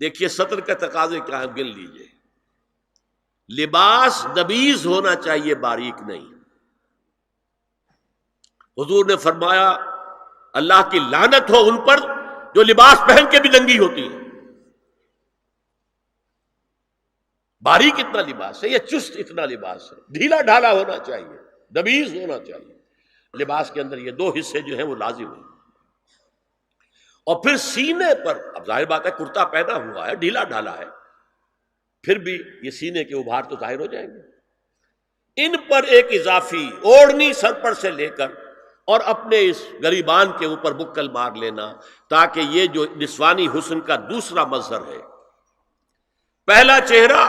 دیکھیے سطر کا تقاضے کیا ہے، گن لیجئے. لباس نبیذ ہونا چاہیے، باریک نہیں. حضور نے فرمایا اللہ کی لعنت ہو ان پر جو لباس پہن کے بھی ننگی ہوتی ہے. باریک اتنا لباس ہے یا چست اتنا لباس ہے، ڈھیلا ڈھالا ہونا چاہیے، نبیذ ہونا چاہیے. لباس کے اندر یہ دو حصے جو ہیں وہ لازم ہیں. اور پھر سینے پر، اب ظاہر بات ہے کرتا پہنا ہوا ہے، ڈھیلا ڈھالا ہے، پھر بھی یہ سینے کے ابھار تو ظاہر ہو جائیں گے. ان پر ایک اضافی اوڑھنی سر پر سے لے کر اور اپنے اس گریبان کے اوپر بکل مار لینا، تاکہ یہ جو نسوانی حسن کا دوسرا مظہر ہے، پہلا چہرہ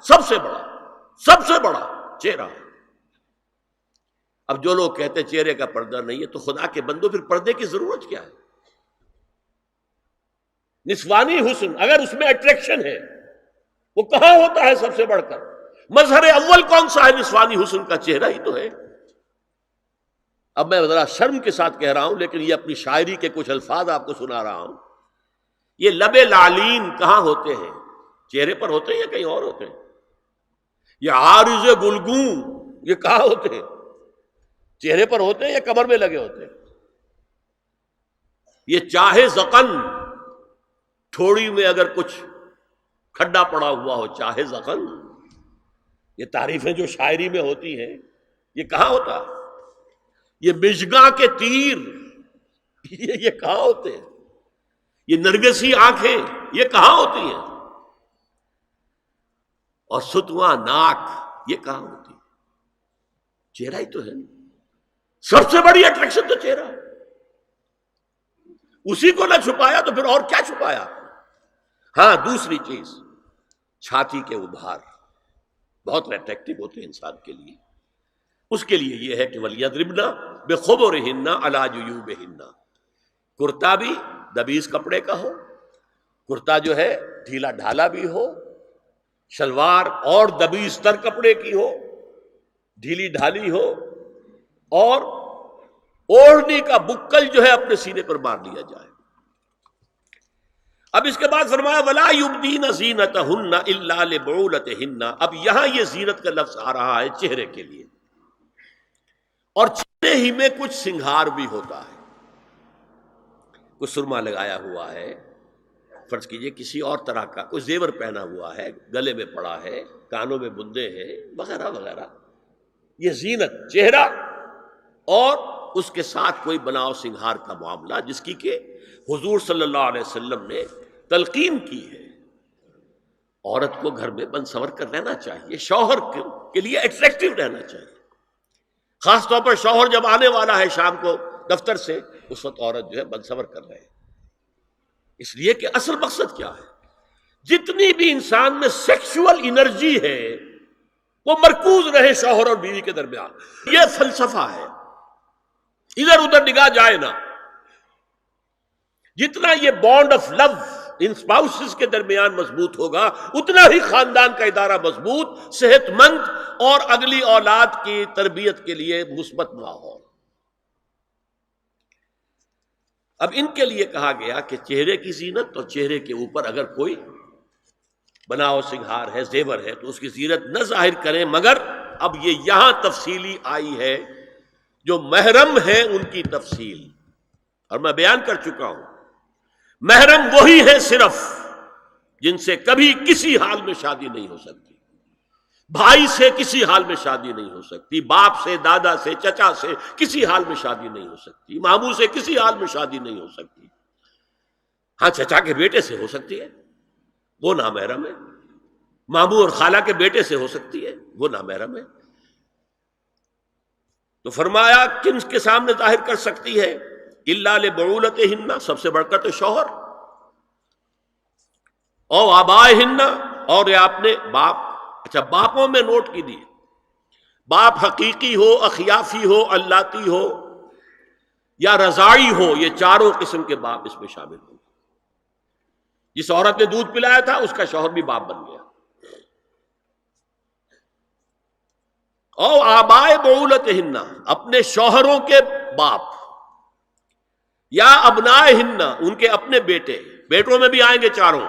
سب سے بڑا چہرہ ہے. اب جو لوگ کہتے ہیں چہرے کا پردہ نہیں ہے، تو خدا کے بندو پھر پردے کی ضرورت کیا ہے؟ نسوانی حسن اگر اس میں اٹریکشن ہے، وہ کہاں ہوتا ہے سب سے بڑھ کر؟ مظہر اول کون سا ہے نسوانی حسن کا؟ چہرہ ہی تو ہے. اب میں ذرا شرم کے ساتھ کہہ رہا ہوں، لیکن یہ اپنی شاعری کے کچھ الفاظ آپ کو سنا رہا ہوں. یہ لب لعلین کہاں ہوتے ہیں؟ چہرے پر ہوتے ہیں یا کہیں اور ہوتے ہیں؟ یہ عارض گلگوں یہ کہاں ہوتے ہیں؟ چہرے پر ہوتے ہیں یا کمر میں لگے ہوتے ہیں؟ یہ چاہے زقن، تھوڑی میں اگر کچھ کھڈا پڑا ہوا ہو، چاہے زخم. یہ تعریفیں جو شاعری میں ہوتی ہیں یہ کہاں ہوتا ہے؟ یہ مژگاں کے تیر یہ کہاں ہوتے ہیں؟ یہ نرگسی آنکھیں یہ کہاں ہوتی ہیں؟ اور ستواں ناک یہ کہاں ہوتی ہے؟ چہرہ ہی تو ہے. سب سے بڑی اٹریکشن تو چہرہ ہے. اسی کو نہ چھپایا تو پھر اور کیا چھپایا؟ ہاں دوسری چیز، چھاتی کے ابھار بہت اٹریکٹیو ہوتے ہیں انسان کے لیے. اس کے لیے یہ ہے کہ وَلْيَضْرِبْنَ بِخُمُرِهِنَّ عَلَىٰ جُيُوبِهِنَّ. کرتا بھی نبیذ کپڑے کا ہو، کرتا جو ہے ڈھیلا ڈھالا بھی ہو، شلوار اور نبیذ تر کپڑے کی ہو، ڈھیلی ڈھالی ہو، اور اوڑھنی کا بکل جو ہے اپنے سینے پر مار لیا جائے. اب اس کے بعد فرمایا وَلَا يُبْدِينَ زِينَتَهُنَّ إِلَّا لِبُعُولَتِهِنَّ. اب یہاں یہ زینت کا لفظ آ رہا ہے چہرے کے لیے، اور چہرے ہی میں کچھ سنگھار بھی ہوتا ہے. کچھ سرما لگایا ہوا ہے، فرض کیجئے کسی اور طرح کا کوئی زیور پہنا ہوا ہے، گلے میں پڑا ہے، کانوں میں بندے ہیں وغیرہ وغیرہ. یہ زینت چہرہ اور اس کے ساتھ کوئی بناؤ سنگھار کا معاملہ، جس کی کہ حضور صلی اللہ علیہ وسلم نے تلقین کی ہے. عورت کو گھر میں بنسور کر رہنا چاہیے، شوہر کے لیے اٹریکٹیو رہنا چاہیے. خاص طور پر شوہر جب آنے والا ہے شام کو دفتر سے، اس وقت عورت جو ہے بنسور کر رہے ہیں. اس لیے کہ اصل مقصد کیا ہے؟ جتنی بھی انسان میں سیکشول انرجی ہے وہ مرکوز رہے شوہر اور بیوی کے درمیان. یہ فلسفہ ہے، ادھر ادھر نگاہ جائے نہ. جتنا یہ bond of love in spouses کے درمیان مضبوط ہوگا، اتنا ہی خاندان کا ادارہ مضبوط، صحت مند اور اگلی اولاد کی تربیت کے لیے مثبت ماحول. اب ان کے لیے کہا گیا کہ چہرے کی زینت، اور چہرے کے اوپر اگر کوئی بناؤ سنگھار ہے، زیور ہے، تو اس کی زینت نہ ظاہر کریں. مگر اب یہ یہاں تفصیلی آئی ہے، جو محرم ہیں ان کی تفصیل، اور میں بیان کر چکا ہوں. محرم وہی ہے صرف جن سے کبھی کسی حال میں شادی نہیں ہو سکتی. بھائی سے کسی حال میں شادی نہیں ہو سکتی، باپ سے، دادا سے، چچا سے کسی حال میں شادی نہیں ہو سکتی، ماموں سے کسی حال میں شادی نہیں ہو سکتی. ہاں چچا کے بیٹے سے ہو سکتی ہے، وہ نامحرم ہے. ماموں اور خالہ کے بیٹے سے ہو سکتی ہے، وہ نامحرم ہے. تو فرمایا کن کے سامنے ظاہر کر سکتی ہے؟ الا لبعولتہن، سب سے بڑھ کر تو شوہر، او آبائہن، اور یہ آپ نے باپ. اچھا باپوں میں نوٹ کی دی، باپ حقیقی ہو، اخیافی ہو، اللاتی ہو یا رضاعی ہو، یہ چاروں قسم کے باپ اس میں شامل ہوں. جس عورت نے دودھ پلایا تھا اس کا شوہر بھی باپ بن گیا. او آبائے بعولتہن، اپنے شوہروں کے باپ، یا ابنائہن، ان کے اپنے بیٹے، بیٹوں میں بھی آئیں گے چاروں،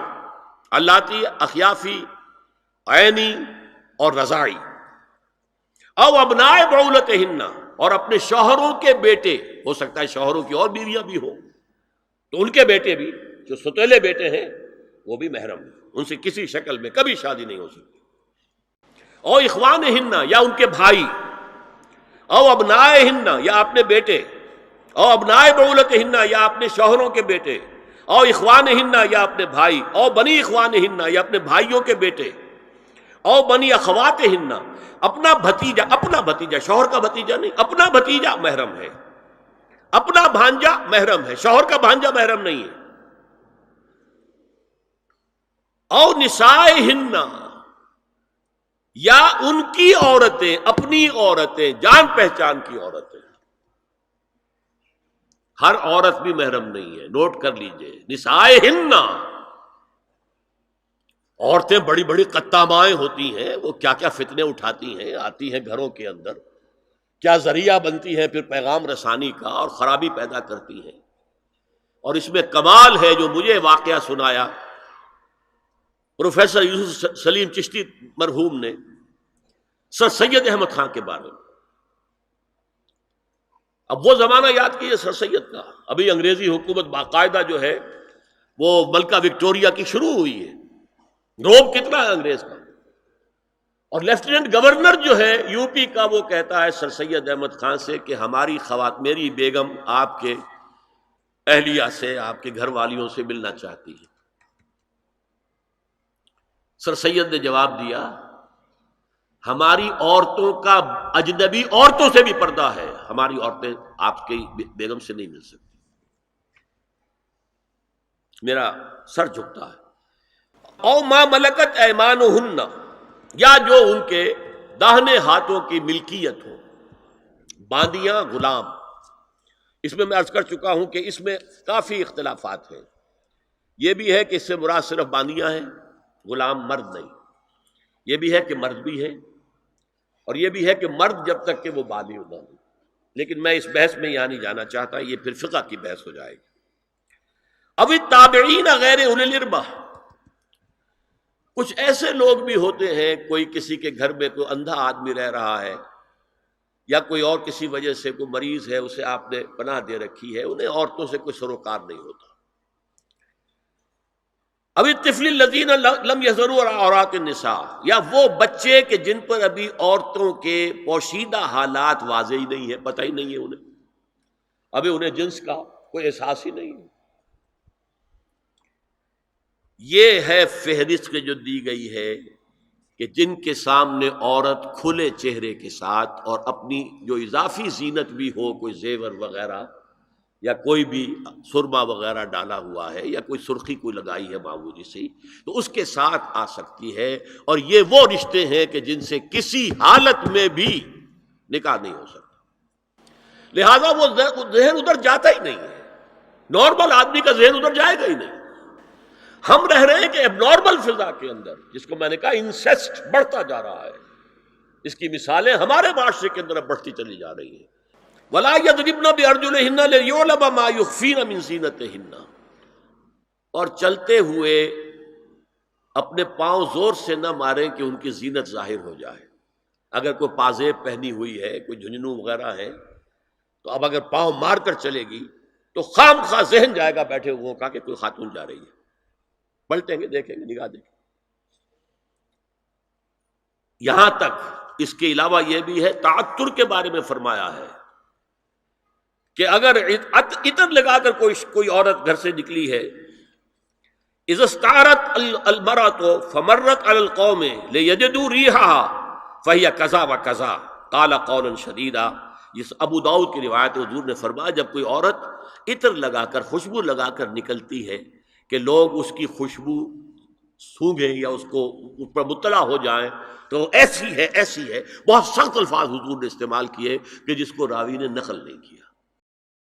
اللاتی اخیافی عینی اور رضاعی، او ابنائے بعولتہن، اور اپنے شوہروں کے بیٹے، ہو سکتا ہے شوہروں کی اور بیویاں بھی ہوں تو ان کے بیٹے بھی، جو ستیلے بیٹے ہیں وہ بھی محرم ہیں، ان سے کسی شکل میں کبھی شادی نہیں ہو سکتی۔ او اخوانہن، یا ان کے بھائی، او ابنائہن، یا اپنے بیٹے، او ابنائے بعولتہن، یا اپنے شوہروں کے بیٹے، او اخوانہن، یا اپنے بھائی، او بنی اخوانہن، یا اپنے بھائیوں کے بیٹے، او بنی اخواتہن، اپنا بھتیجا، شوہر کا بھتیجا نہیں، اپنا بھتیجا محرم ہے، اپنا بھانجا محرم ہے، شوہر کا بھانجا محرم نہیں ہے۔ او نسائہن، یا ان کی عورتیں، اپنی عورتیں، جان پہچان کی عورتیں، ہر عورت بھی محرم نہیں ہے، نوٹ کر لیجئے، نسائہن، عورتیں بڑی بڑی قطامائیں ہوتی ہیں، وہ کیا کیا فتنے اٹھاتی ہیں، آتی ہیں گھروں کے اندر، کیا ذریعہ بنتی ہیں پھر پیغام رسانی کا، اور خرابی پیدا کرتی ہیں۔ اور اس میں کمال ہے جو مجھے واقعہ سنایا پروفیسر یوسف سلیم چشتی مرحوم نے سر سید احمد خان کے بارے میں۔ اب وہ زمانہ یاد کیجیے سر سید کا، ابھی انگریزی حکومت باقاعدہ جو ہے وہ ملکہ وکٹوریہ کی شروع ہوئی ہے، روب کتنا ہے انگریز کا، اور لیفٹیننٹ گورنر جو ہے یو پی کا وہ کہتا ہے سر سید احمد خان سے کہ ہماری میری بیگم آپ کے اہلیہ سے، آپ کے گھر والیوں سے ملنا چاہتی ہے۔ سر سید نے جواب دیا ہماری عورتوں کا اجنبی عورتوں سے بھی پردہ ہے، ہماری عورتیں آپ کی بیگم سے نہیں مل سکتی۔ میرا سر جھکتا ہے۔ او ما ملکت ایمانہن، یا جو ان کے داہنے ہاتھوں کی ملکیت ہو، باندیاں، غلام۔ اس میں عرض کر چکا ہوں کہ اس میں کافی اختلافات ہیں، یہ بھی ہے کہ اس سے مراد صرف باندیاں ہیں، غلام مرد نہیں، یہ بھی ہے کہ مرد بھی ہے، اور یہ بھی ہے کہ مرد جب تک کہ وہ بالغ نہ ہو، لیکن میں اس بحث میں یہاں نہیں جانا چاہتا، یہ پھر فقہ کی بحث ہو جائے گی۔ اب التابعین غیر اولی الاربہ، کچھ ایسے لوگ بھی ہوتے ہیں، کوئی کسی کے گھر میں کوئی اندھا آدمی رہ رہا ہے، یا کوئی اور کسی وجہ سے کوئی مریض ہے، اسے آپ نے پناہ دے رکھی ہے، انہیں عورتوں سے کوئی سروکار نہیں ہوتا۔ اب الطفل الذین لم یظہروا علی عورات النساء، یا وہ بچے کہ جن پر ابھی عورتوں کے پوشیدہ حالات واضح ہی نہیں ہے، پتہ ہی نہیں ہے انہیں، ابھی انہیں جنس کا کوئی احساس ہی نہیں ہے۔ یہ ہے فہرست جو دی گئی ہے کہ جن کے سامنے عورت کھلے چہرے کے ساتھ اور اپنی جو اضافی زینت بھی ہو، کوئی زیور وغیرہ یا کوئی بھی سرما وغیرہ ڈالا ہوا ہے، یا کوئی سرخی کوئی لگائی ہے معمولی سی، تو اس کے ساتھ آ سکتی ہے، اور یہ وہ رشتے ہیں کہ جن سے کسی حالت میں بھی نکاح نہیں ہو سکتا، لہذا وہ ذہن ادھر جاتا ہی نہیں ہے، نارمل آدمی کا ذہن ادھر جائے گا ہی نہیں۔ ہم رہ رہے ہیں کہ اب نارمل فضا کے اندر، جس کو میں نے کہا انسیسٹ بڑھتا جا رہا ہے، اس کی مثالیں ہمارے معاشرے کے اندر اب بڑھتی چلی جا رہی ہیں۔ وَلَا يَضْرِبْنَ بِأَرْجُلِهِنَّ لِيُعْلَمَ مَا يُخْفِينَ مِنْ زِينَتِهِنَّ، اور چلتے ہوئے اپنے پاؤں زور سے نہ ماریں کہ ان کی زینت ظاہر ہو جائے۔ اگر کوئی پازیب پہنی ہوئی ہے، کوئی جھنجھنو وغیرہ ہے، تو اب اگر پاؤں مار کر چلے گی تو خام خواہ ذہن جائے گا بیٹھے ہوئے کا کہ کوئی خاتون جا رہی ہے، پلٹیں گے، دیکھیں گے، نگاہ دیں گے۔ یہاں تک اس کے علاوہ یہ بھی ہے، تعطر کے بارے میں فرمایا ہے کہ اگر عطر لگا کر کوئی عورت گھر سے نکلی ہے، اذا استعارت المرأة فمرت على القوم ليجدوا ريحها فهي كذا وكذا قال قولا شديدا۔ یہ ابو داؤد کی روایت ہے، حضور نے فرمایا جب کوئی عورت عطر لگا کر، خوشبو لگا کر نکلتی ہے کہ لوگ اس کی خوشبو سونگیں یا اس پر مطلع ہو جائیں تو ایسی ہے، ایسی ہے، بہت سخت الفاظ حضور نے استعمال کیے کہ جس کو راوی نے نقل نہیں کیا۔